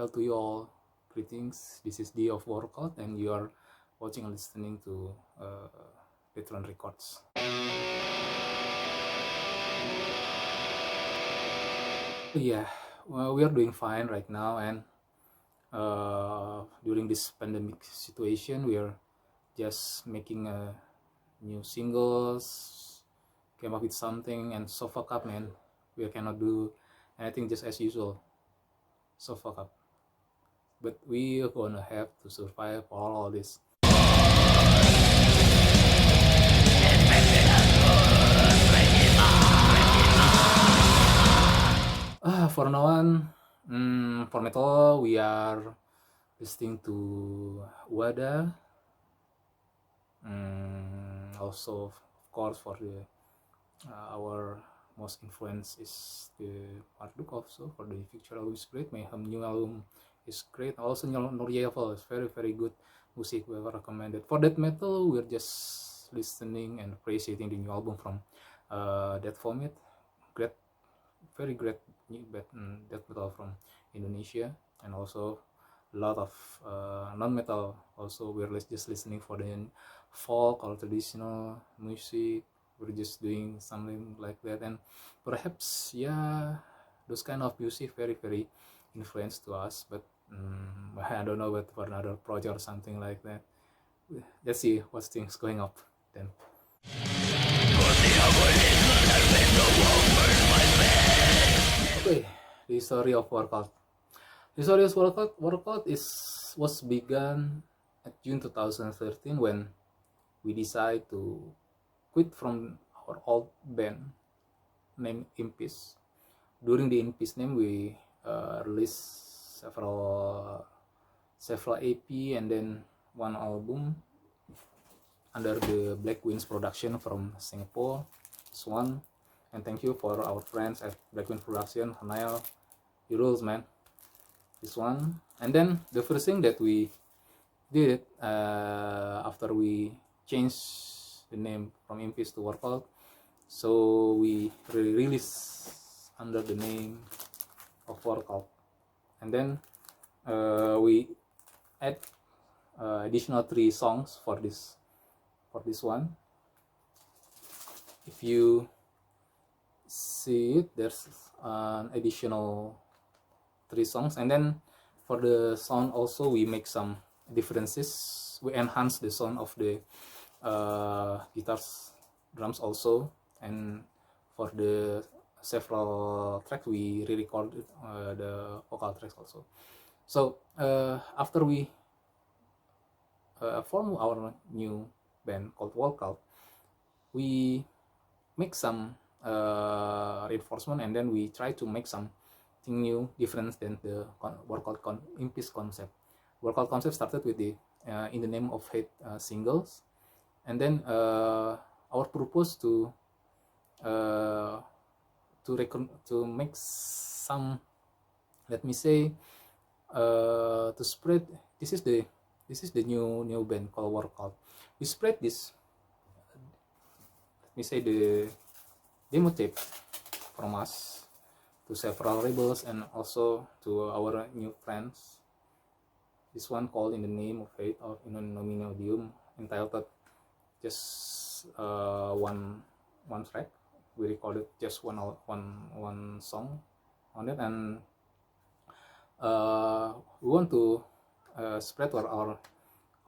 Hail to you all. Greetings. This is D of Workout, and you are watching and listening to Veteran Records. Yeah, well, we are doing fine right now, and during this pandemic situation, we are just making new singles, came up with something, and so fuck up, man. We cannot do anything just as usual. So fuck up. But we are gonna have to survive all this. For now on, for metal, we are listening to Wada. Also, of course, for the our most influence is the Marduk. Also, for the future album is great. Mayhem new album is great. Also, Norieval is very very good music. We ever recommended. For death metal, we're just listening and appreciating the new album from Death Vomit. Great, very great new death metal from Indonesia, and also a lot of non-metal. Also, we're just listening for the folk or traditional music. We're just doing something like that, and perhaps those kind of music very very influenced to us. But I don't know, but for another project or something like that, let's see what's things going up then. Okay, the history of workout. The history of workout was begun at June 2013 when we decided to quit from our old band named Impis. During the Impis name, we released several EP and then one album under the Black Winds production from Singapore. This one, and thank you for our friends at Black Winds Production, Hanael, you rules, man. This one, and then the first thing that we did after we changed the name from Impis to Workout, so we released under the name of Workout, and then we add additional 3 songs for this one. If you see it, there's an additional 3 songs, and then for the sound also we make some differences. We enhance the sound of the guitars, drums also, and for the several tracks we re-recorded the vocal tracks also. So after we form our new band called Workout, we make some reinforcement, and then we try to make something new, different than the Workout Impis concept. Workout concept started with the In the Name of Hate singles, and then our purpose to make some, let me say, to spread. This is the new band called Workout. We spread this, let me say, the demo tape from us to several labels and also to our new friends. This one called In the Name of Hate or In Nomine Odium, entitled just one track. We recorded just one song on it, and we want to spread our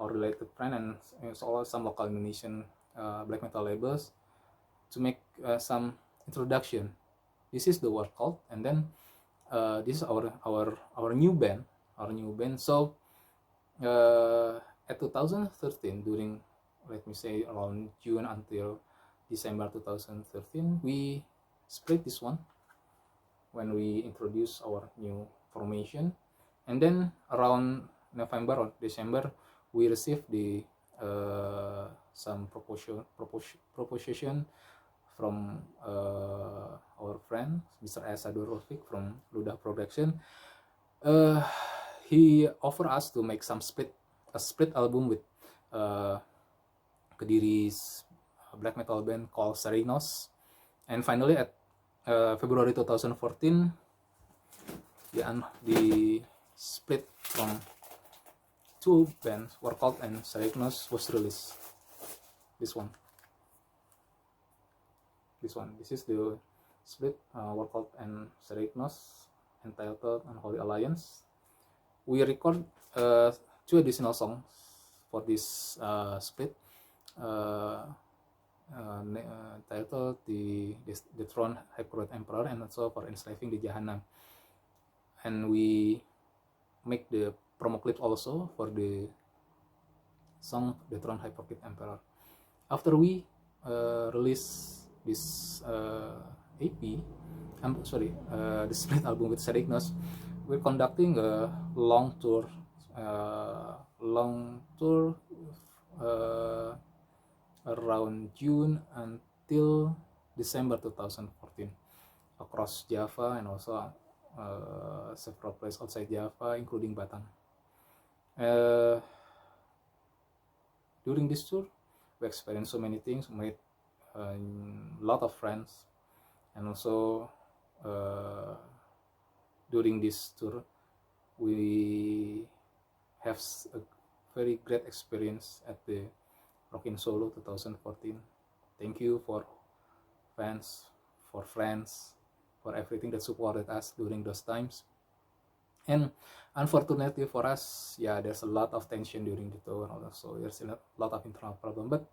related friend and also some local Indonesian black metal labels to make some introduction. This is the Workout, and then this is our new band. So at 2013, during, let me say, around June until December 2013, we split this one when we introduced our new formation, and then around November or December we received the some proposition from our friend Mr. Asadur Rofik from Ludah Production. He offered us to make a split album with Kediri's black metal band called Serenos. And finally at February 2014, the split from two bands, Workout and Serignos, was released. This is the split, Workout and Serignos, entitled Unholy Alliance. We record 2 additional songs for this split, titled the Throne Hypocrite Emperor, and also for Enslaving the Jahannam. And we make the promo clip also for the song The Throne Hypocrite Emperor. After we release this EP, the split album with Serignos, we're conducting a long tour around June until December 2014 across Java and also several places outside Java, including Batam. During this tour, we experienced so many things, made a lot of friends, and also during this tour, we have a very great experience at the Rock in Solo 2014. Thank you for fans, for friends, for everything that supported us during those times. And unfortunately for us, there's a lot of tension during the tour, also there's a lot of internal problem. But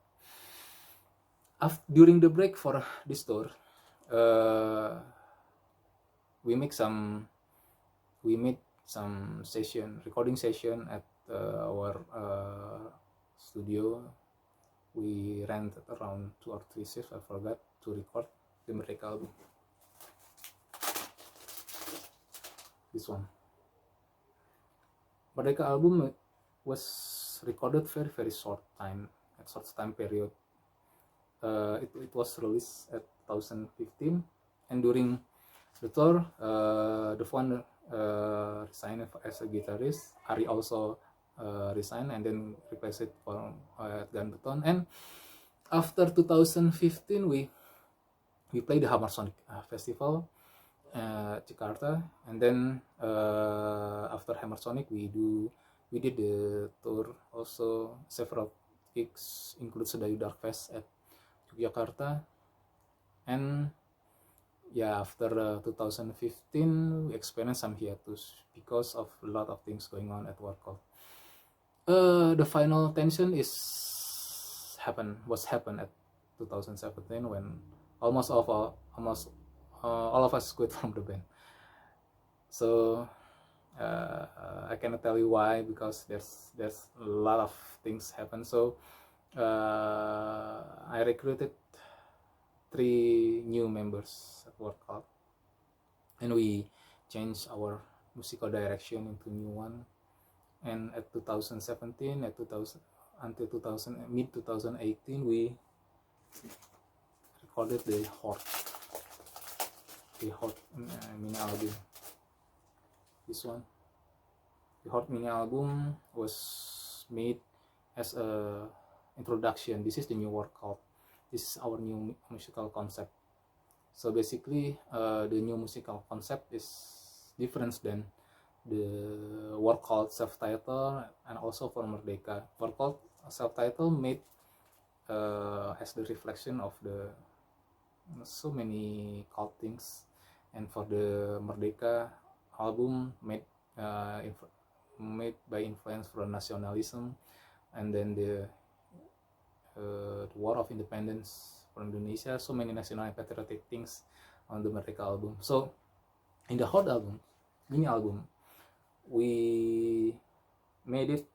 during the break for this tour, we made some recording session at our studio. We rented around 2 or 3 shifts, I forgot, to record the Merdeka album. This one. Merdeka album was recorded very short time period. It was released at 2015, and during the tour, the founder resigned as a guitarist. Ari also resigned and then replaced it for Gun Beton. And after 2015, we played the Hammer Sonic Festival Jakarta, and then after Hammer Sonic, we did the tour also, several gigs, include Sedayu Dark Fest at Yogyakarta. And after 2015, we experienced some hiatus because of a lot of things going on at Workout. The final tension was happened at 2017, when almost all of us quit from the band. So I cannot tell you why, because there's a lot of things happen. So I recruited 3 new members at Workout, and we changed our musical direction into new one. And at 2017, until mid 2018, we recorded the Horde mini album. This one, the Horde mini album, was made as a introduction. This is the new Workout. This is our new musical concept. So basically, the new musical concept is different than the Workout self-title, and also for Merdeka. Workout self-title made as the reflection of the so many cult things, and for the Merdeka album made by influence from nationalism, and then the War of Independence from Indonesia. So many national and patriotic things on the Merdeka album. So in the Horde album, mini album, we made it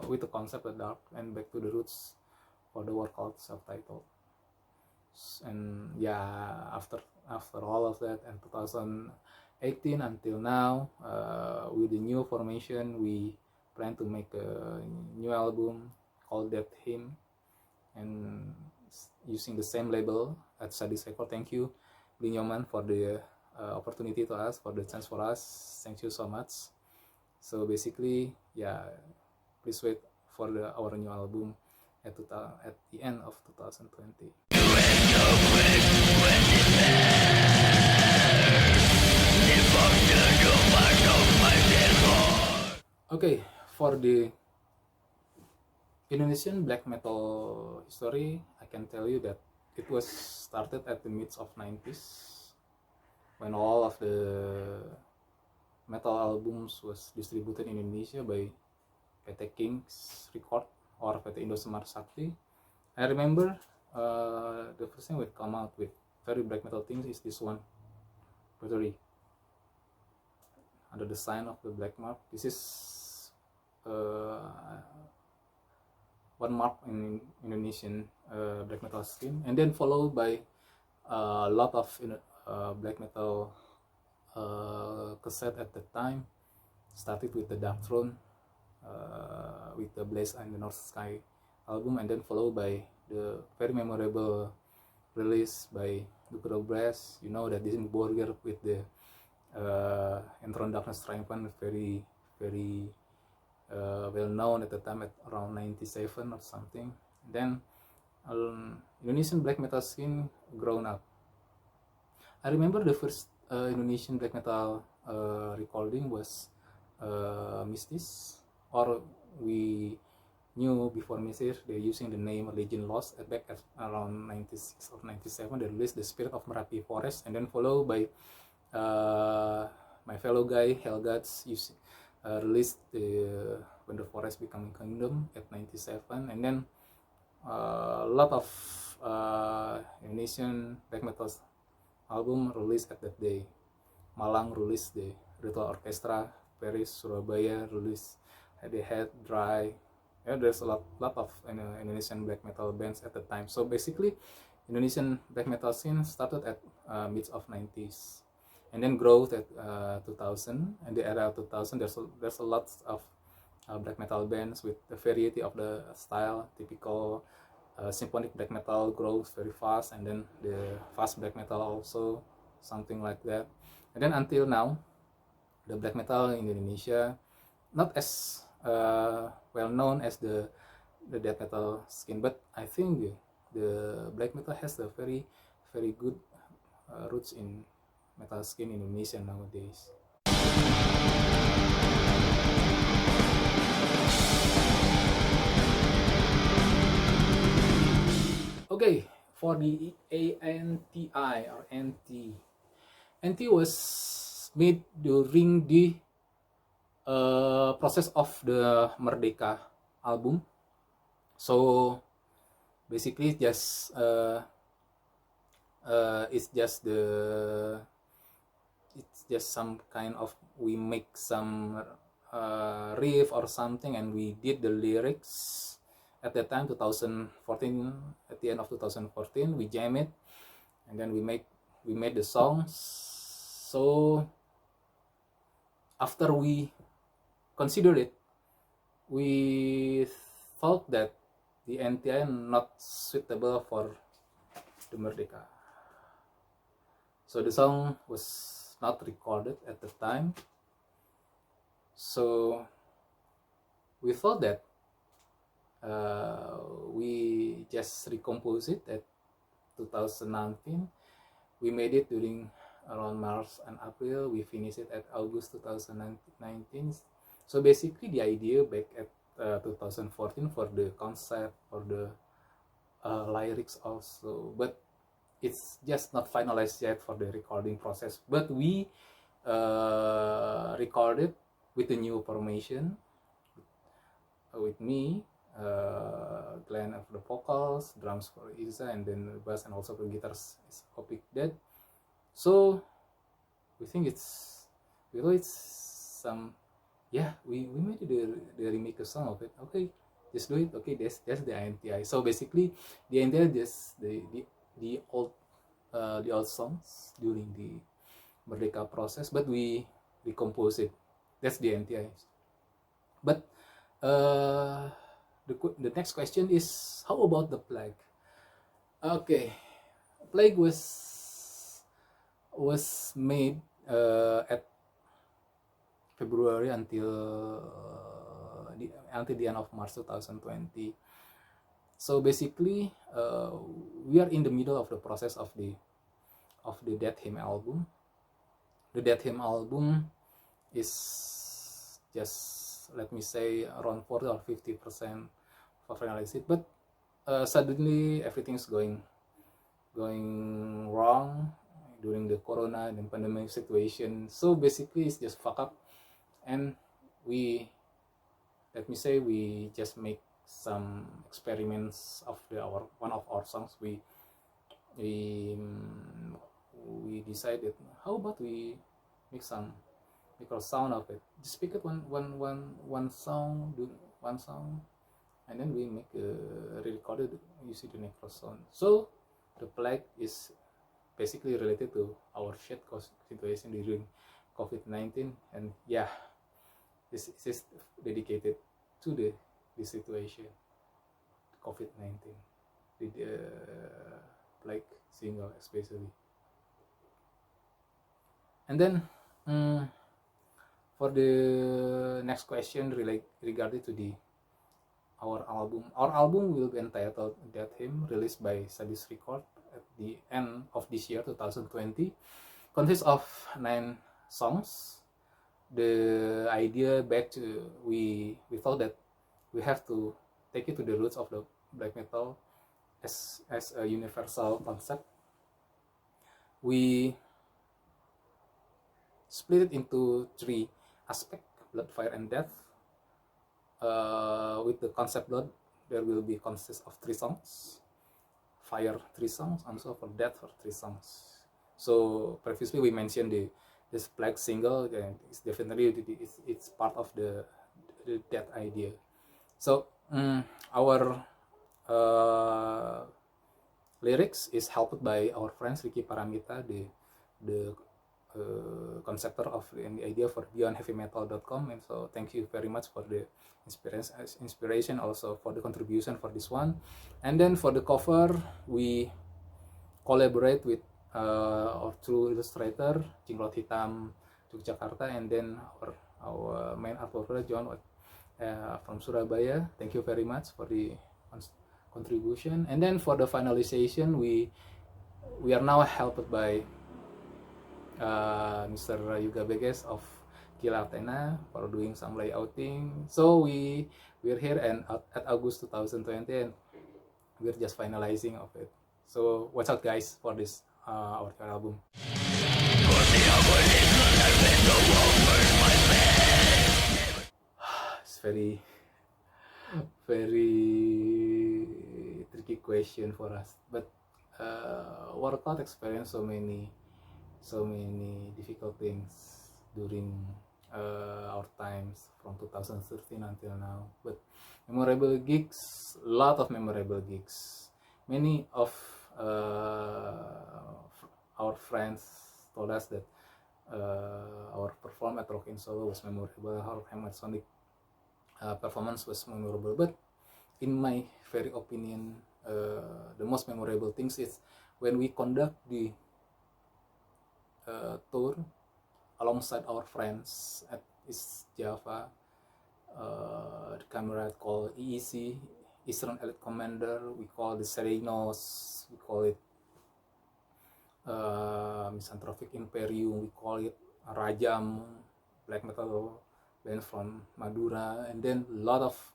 with the concept of dark and back to the roots for the Workout self-title. And after all of that, and 2018 until now, with the new formation, we plan to make a new album called That Hymn, and using the same label at Sadis Record. Thank you, Bli Nyoman, for the opportunity to us, for the chance for us. Thank you so much. So basically, please wait for our new album at the end of 2020. Okay, for the Indonesian black metal history, I can tell you that it was started at the mid of 90s when all of the metal albums was distributed in Indonesia by PT Kings Record or PT Indosemar Sakti. I remember the first thing we come out with very black metal things is this one, Rotary, under the sign of the black mark. This is one mark in Indonesian black metal scene, and then followed by a lot of black metal cassette at the time. Started with the Dark Throne, with the Blaze and the North Sky album, and then followed by the very memorable release by Duke Brass. You know that this is Borger with the Enthroned Darkness Triumphant, very well known at the time, at around 97 or something. Then Indonesian black metal scene grown up. I remember the first Indonesian black metal recording was Mistis, or we knew before Mistis they're using the name Legend Lost back at around 96 or 97. They released The Spirit of Merapi Forest, and then followed by my fellow guy Helgats released the When the Forest Becoming Kingdom at 97, and then a lot of Indonesian black metal album released at that day. Malang released the Ritual Orchestra, Paris, Surabaya released The Head, Dry. Yeah, there's a lot of Indonesian black metal bands at the time. So basically, Indonesian black metal scene started at mid of 90s, and then growth at 2000. And the era of 2000, there's a lot of black metal bands with the variety of the style. Typical symphonic black metal grows very fast, and then the fast black metal also, something like that. And then until now, the black metal in Indonesia not as well known as the death metal scene, but I think the black metal has a very good roots in metal scene in Indonesia nowadays. Okay, for the ANTI or NT, NT was made during the process of the Merdeka album. So basically, it's just some kind of, we make some riff or something, and we did the lyrics at that time, 2014. At the end of 2014, we jam it, and then we made the songs. So after we considered it, we thought that the NTI not suitable for the Merdeka. So the song was not recorded at the time. So we thought that we just recompose it at 2019. We made it during around March and April. We finished it at August 2019. So basically the idea back at 2014 for the concept, for the lyrics also, but it's just not finalized yet for the recording process. But we recorded with a new formation, with me, Glenn of the vocals, drums for Isa, and then bass and also the guitars is Opik Dead. So we think it's some, yeah, we made the remake song of it. Okay, just do it. Okay, that's the NTI. So basically the NTI is the old songs during the Merdeka process, but we recompose it. That's the NTI. But the next question is, how about the Plague? Okay, Plague was made at February until the end of March 2020. So basically, we are in the middle of the process of the Death Hymn album. the Death Hymn album is just, let me say, around 40 or 50% for finalize it, but suddenly everything's going wrong during the corona and pandemic situation. So basically it's just fuck up, and we just make some experiments of one of our songs. We decided, how about we make a sound of it, just pick it one song, do one song, and then we make re-recorded using the Necro sound. So the plague is basically related to our shit situation during COVID-19, and yeah, this is dedicated to the situation, COVID-19, the plague single especially. And then for the next question regarding to our album will be entitled Death Hymn, released by Sadist Record at the end of this year 2020. Consists of 9 songs. The idea back to we thought that we have to take it to the roots of the black metal as a universal concept. We split it into 3 aspects: blood, fire, and death. With the concept blood, there will be consist of 3 songs, fire 3 songs, and also for death for 3 songs. So previously we mentioned this plague single, and it's definitely it's part of the death idea. So our lyrics is helped by our friends Ricky Paramita, the conceptor of the idea for beyondheavymetal.com, and so thank you very much for the inspiration, also for the contribution for this one. And then for the cover, we collaborate with our true illustrator Jinglot Hitam Yogyakarta, and then our main art worker John from Surabaya. Thank you very much for the contribution. And then for the finalization, we are now helped by Mr. Yuga Beges of Kila Athena for doing some layouting. So we're here and at August 2020, and we're just finalizing of it. So watch out guys for this our album. It's very tricky question for us, but workout experience so many difficult things during our times from 2013 until now. But memorable gigs, a lot of memorable gigs. Many of our friends told us that our performance at Rock in Solo was memorable, our Hammer Sonic performance was memorable. But in my very opinion, the most memorable things is when we conduct the tour alongside our friends at East Java, the camera called EEC, Eastern Elite Commander, we call the Serenos, we call it Misanthropic Imperium, we call it Rajam, black metal band from Madura, and then a lot of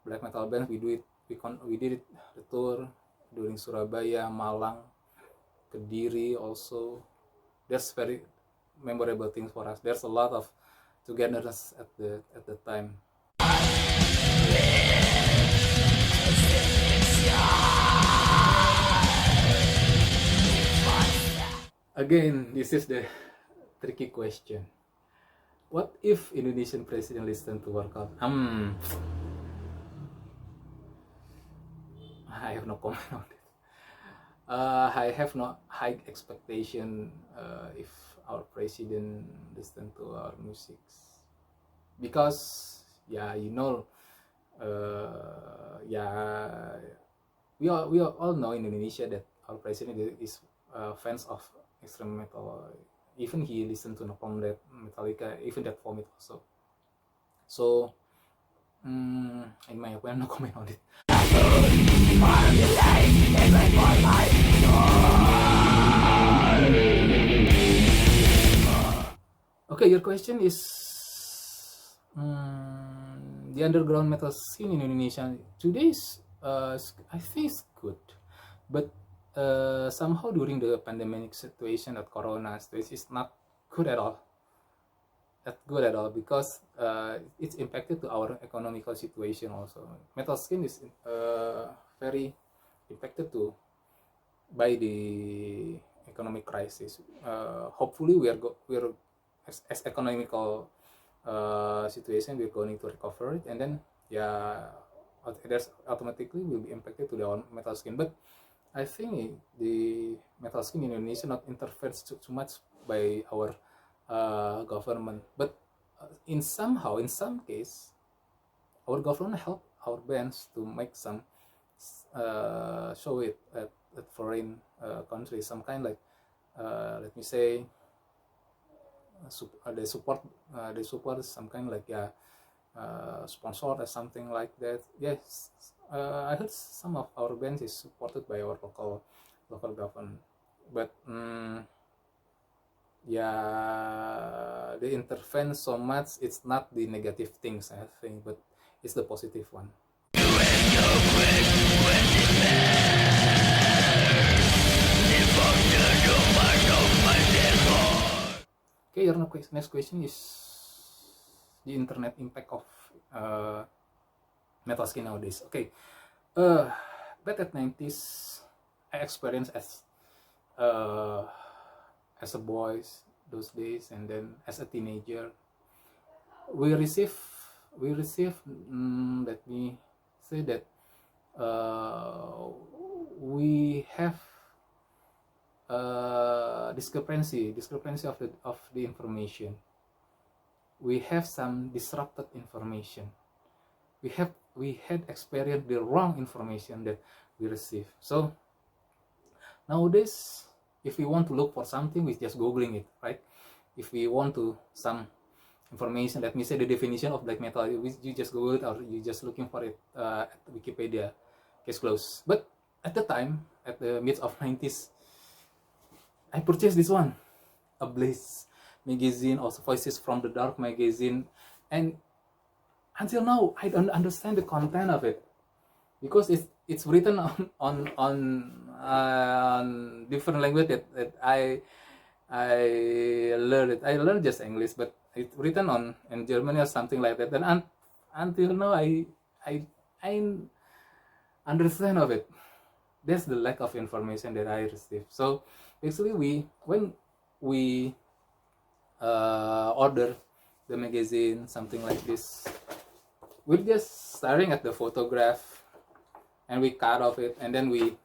black metal bands. We did it the tour during Surabaya, Malang, Kediri also. That's very memorable things for us. There's a lot of togetherness at the time. Again, this is the tricky question. What if Indonesian president listen to workout? I have no comment on it. I have no high expectation if our president listen to our music, because we all know in Indonesia that our president is fans of extreme metal. Even he listened to Napalm Death, Metallica, even that Vomit also. So in my opinion, no comment on it. your question is the underground metal scene in Indonesia today is, I think it's good, but somehow during the pandemic situation at Corona situation is not good at all. Not good at all because it's impacted to our economical situation also. Metal scene is very impacted to by the economic crisis. Hopefully, we're as economical situation we're going to recover it, and then yeah, there's automatically will be impacted to the metal skin. But I think the metal skin in Indonesia not interfered too much by our government, but in some case, our government help our bands to make some show it at foreign countries, some kind like let me say they support some kind like sponsor or something like that. Yes, I heard some of our bands is supported by our local government, but yeah, they intervene so much. It's not the negative things I think, but it's the positive one. Okay, your next question is the internet impact of metal skin nowadays. Okay, back at 90s, I experienced as a boy those days, and then as a teenager, we receive let me say that we have discrepancy of the information. We have some disrupted information. We had experienced the wrong information that we receive. So nowadays, if we want to look for something, we just googling it, right? If we want to some information, let me say the definition of black metal, you just Google it, or you just looking for it at Wikipedia, case closed. But at the time, at the mid of 90s, I purchased this one, a Blaze magazine, also Voices from the Dark magazine, and until now I don't understand the content of it because it's written on different language that I learned it. I learned just English, but it's written in German or something like that. And until now I understand of it. That's the lack of information that I received. So basically, when we order the magazine, something like this, we're just staring at the photograph and we cut off it, and then we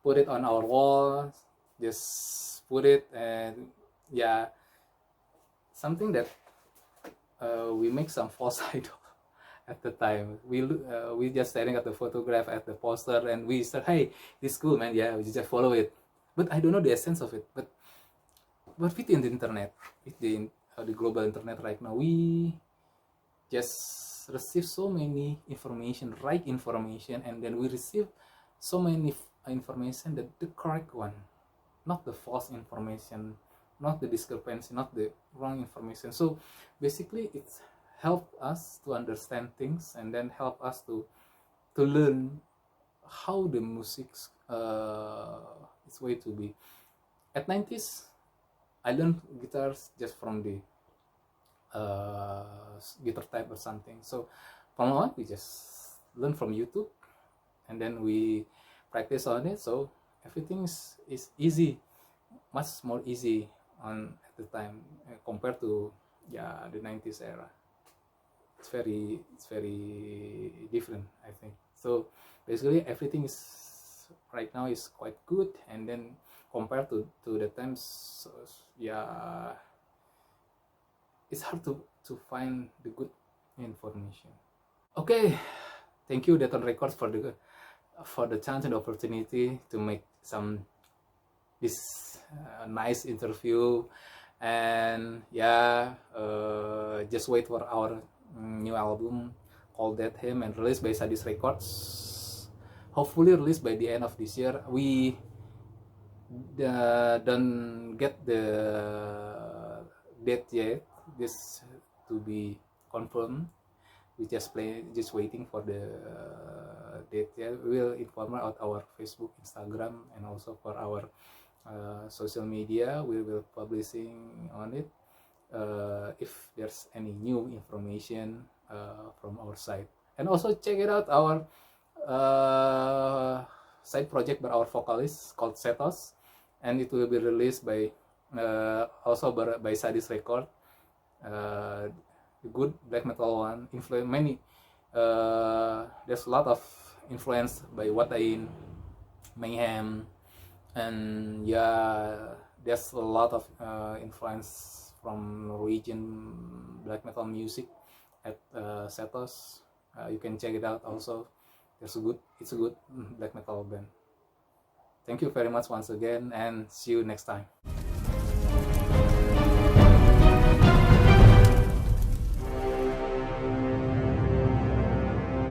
put it on our wall, just put it, and yeah, something that we make some false idol at the time. We just staring at the photograph, at the poster, and we said, hey, this is cool, man, yeah, we just follow it. But I don't know the essence of it. But within the internet, with the global internet right now, we just receive so many information, right information, and then we receive so many information that the correct one, not the false information, not the discrepancy, not the wrong information. So basically, it's help us to understand things, and then help us to learn how the music's its way to be. At 90s, I learned guitars just from the guitar type or something. So from now on, we just learn from YouTube, and then we practice on it. So everything is easy, much more easy at the time compared to the 90s era. It's very different, I think. So basically, everything is right now is quite good, and then compared to the times, it's hard to find the good information. Okay, thank you Deton Records for the chance and opportunity to make this nice interview, and just wait for our new album called Dead Hymn and released by Sadis Records. Hopefully released by the end of this year. We don't get the date yet. This to be confirmed. We just waiting for the date. Yeah, we will inform about our Facebook, Instagram, and also for our social media. We will publishing on it if there's any new information from our side. And also check it out our side project by our vocalist called Setos, and it will be released by also by Sadis Record. The good black metal one, influence many. There's a lot of influence by Watain, Mayhem, and yeah, there's a lot of influence from Norwegian black metal music at Setos. You can check it out also. It's a good black metal band. Thank you very much once again, and see you next time.